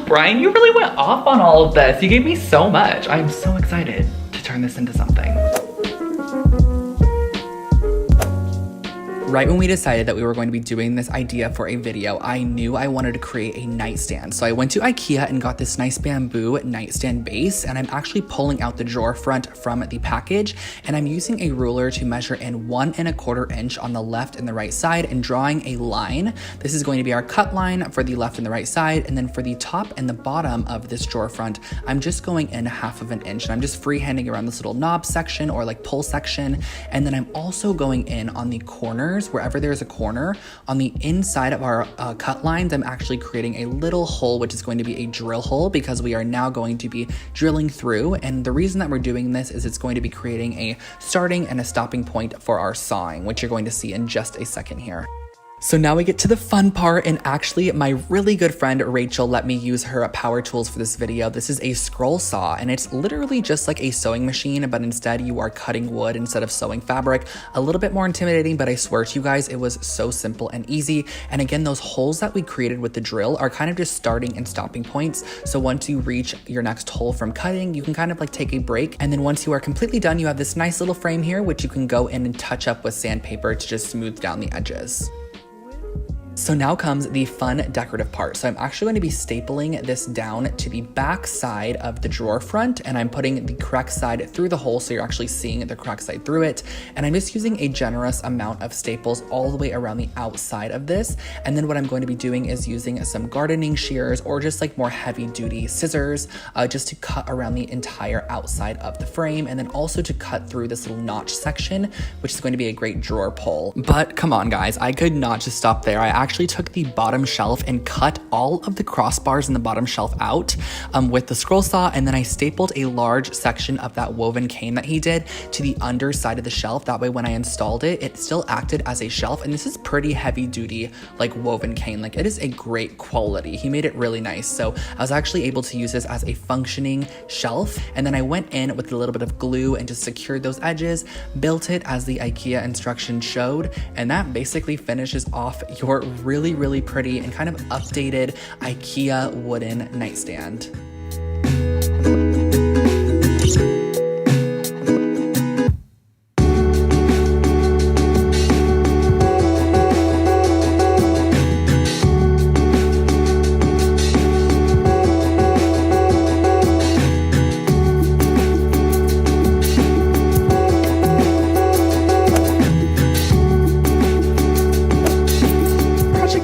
Brian, you really went off on all of this. You gave me so much. I'm so excited to turn this into something. Right when we decided that we were going to be doing this idea for a video, I knew I wanted to create a nightstand. So I went to IKEA and got this nice bamboo nightstand base, and I'm actually pulling out the drawer front from the package, and I'm using a ruler to measure in 1 1/4 inch on the left and the right side and drawing a line. This is going to be our cut line for the left and the right side, and then for the top and the bottom of this drawer front, I'm just going in 1/2 inch, and I'm just freehanding around this little knob section or like pull section, and then I'm also going in on the corners. Wherever there's a corner on the inside of our cut lines, I'm actually creating a little hole, which is going to be a drill hole, because we are now going to be drilling through. And the reason that we're doing this is it's going to be creating a starting and a stopping point for our sawing, which you're going to see in just a second here. So now we get to the fun part, and actually my really good friend Rachel let me use her power tools for this video. This is a scroll saw, and it's literally just like a sewing machine, but instead you are cutting wood instead of sewing fabric. A little bit more intimidating, but I swear to you guys, it was so simple and easy. And again, those holes that we created with the drill are kind of just starting and stopping points. So once you reach your next hole from cutting, you can kind of like take a break. And then once you are completely done, you have this nice little frame here, which you can go in and touch up with sandpaper to just smooth down the edges. So now comes the fun decorative part. So I'm actually going to be stapling this down to the back side of the drawer front, and I'm putting the correct side through the hole, so you're actually seeing the correct side through it. And I'm just using a generous amount of staples all the way around the outside of this. And then what I'm going to be doing is using some gardening shears or just like more heavy duty scissors, just to cut around the entire outside of the frame, and then also to cut through this little notch section, which is going to be a great drawer pull. But come on guys, I could not just stop there. I actually took the bottom shelf and cut all of the crossbars in the bottom shelf out with the scroll saw, and then I stapled a large section of that woven cane that he did to the underside of the shelf. That way when I installed it, it still acted as a shelf, and this is pretty heavy duty like woven cane. Like, it is a great quality. He made it really nice. So I was actually able to use this as a functioning shelf, and then I went in with a little bit of glue and just secured those edges, built it as the IKEA instructions showed, and that basically finishes off your really pretty and kind of updated IKEA wooden nightstand.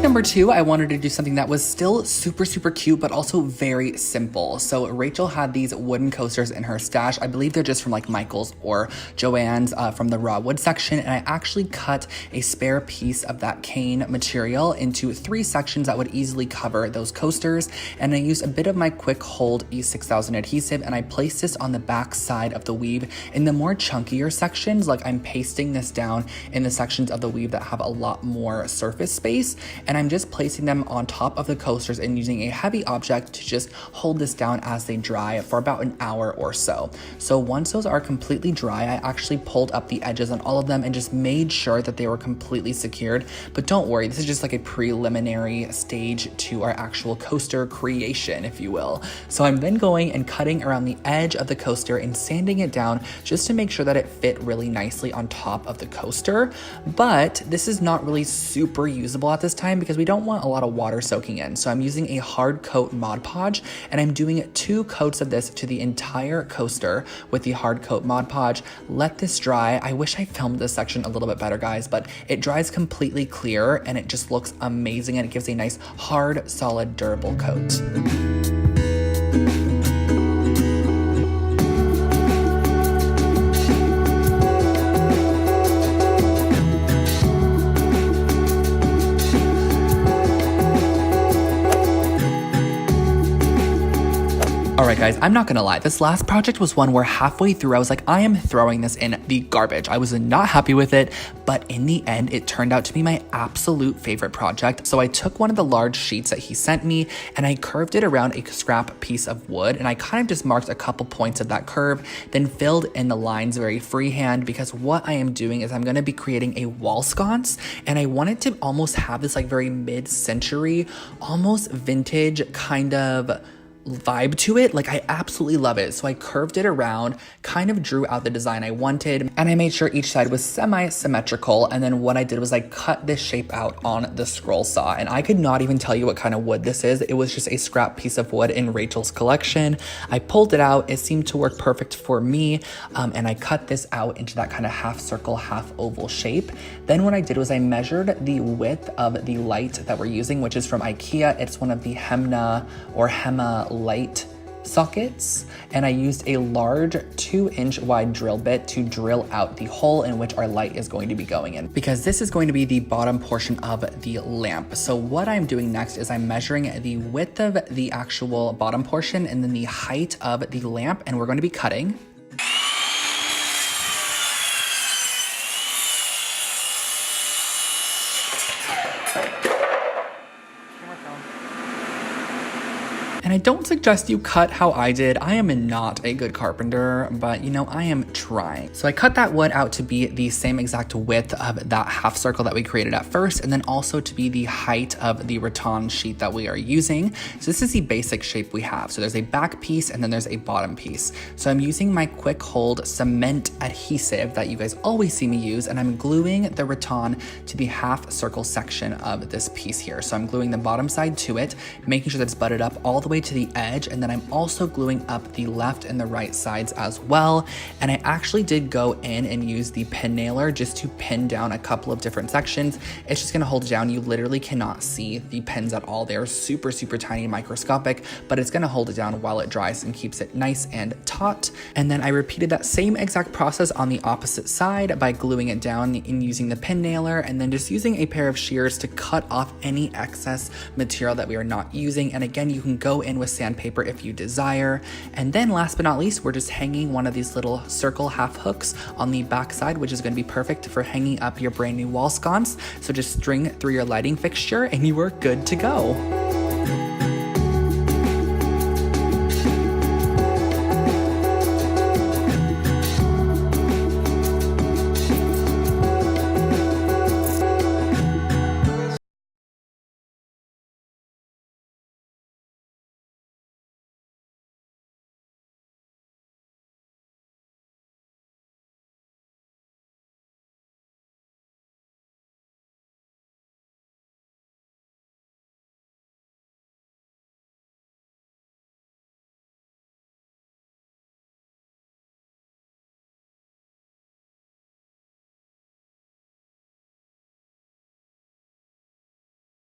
Number 2, I wanted to do something that was still super cute, but also very simple. So Rachel had these wooden coasters in her stash. I believe they're just from like Michael's or Joann's from the raw wood section. And I actually cut a spare piece of that cane material into 3 sections that would easily cover those coasters. And I used a bit of my Quick Hold E6000 adhesive, and I placed this on the back side of the weave in the more chunkier sections. Like, I'm pasting this down in the sections of the weave that have a lot more surface space. And I'm just placing them on top of the coasters and using a heavy object to just hold this down as they dry for about an hour or so. So once those are completely dry, I actually pulled up the edges on all of them and just made sure that they were completely secured. But don't worry, this is just like a preliminary stage to our actual coaster creation, if you will. So I'm then going and cutting around the edge of the coaster and sanding it down just to make sure that it fit really nicely on top of the coaster. But this is not really super usable at this time because we don't want a lot of water soaking in. So I'm using a hard coat Mod Podge, and I'm doing 2 coats of this to the entire coaster with the hard coat Mod Podge. Let this dry. I wish I filmed this section a little bit better, guys, but it dries completely clear and it just looks amazing, and it gives a nice, hard, solid, durable coat. Alright guys, I'm not gonna lie, this last project was one where halfway through I was like, I am throwing this in the garbage. I was not happy with it, but in the end it turned out to be my absolute favorite project. So I took one of the large sheets that he sent me and I curved it around a scrap piece of wood, and I kind of just marked a couple points of that curve, then filled in the lines very freehand, because what I am doing is I'm gonna be creating a wall sconce, and I wanted to almost have this like very mid-century, almost vintage kind of vibe to it. Like, I absolutely love it. So I curved it around, kind of drew out the design I wanted, and I made sure each side was semi-symmetrical. And then what I did was I cut this shape out on the scroll saw, and I could not even tell you what kind of wood this is. It was just a scrap piece of wood in Rachel's collection. I pulled it out. It seemed to work perfect for me. And I cut this out into that kind of half circle, half oval shape. Then what I did was I measured the width of the light that we're using, which is from IKEA. It's one of the Hema light sockets, and I used a large 2-inch wide drill bit to drill out the hole in which our light is going to be going in, because this is going to be the bottom portion of the lamp. So what I'm doing next is I'm measuring the width of the actual bottom portion and then the height of the lamp, and we're going to be cutting. And I don't suggest you cut how I did. I am not a good carpenter, but you know, I am trying. So I cut that wood out to be the same exact width of that half circle that we created at first, and then also to be the height of the rattan sheet that we are using. So this is the basic shape we have. So there's a back piece and then there's a bottom piece. So I'm using my quick hold cement adhesive that you guys always see me use, and I'm gluing the rattan to the half circle section of this piece here. So I'm gluing the bottom side to it, making sure that it's butted up all the way to the edge, and then I'm also gluing up the left and the right sides as well. And I actually did go in and use the pin nailer just to pin down a couple of different sections. It's just gonna hold it down. You literally cannot see the pins at all. They're super, super tiny and microscopic, but it's gonna hold it down while it dries and keeps it nice and taut. And then I repeated that same exact process on the opposite side by gluing it down and using the pin nailer, and then just using a pair of shears to cut off any excess material that we are not using. And again, you can go in with sandpaper if you desire. And then last but not least, we're just hanging one of these little circle half hooks on the back side, which is going to be perfect for hanging up your brand new wall sconce. So just string through your lighting fixture and you are good to go.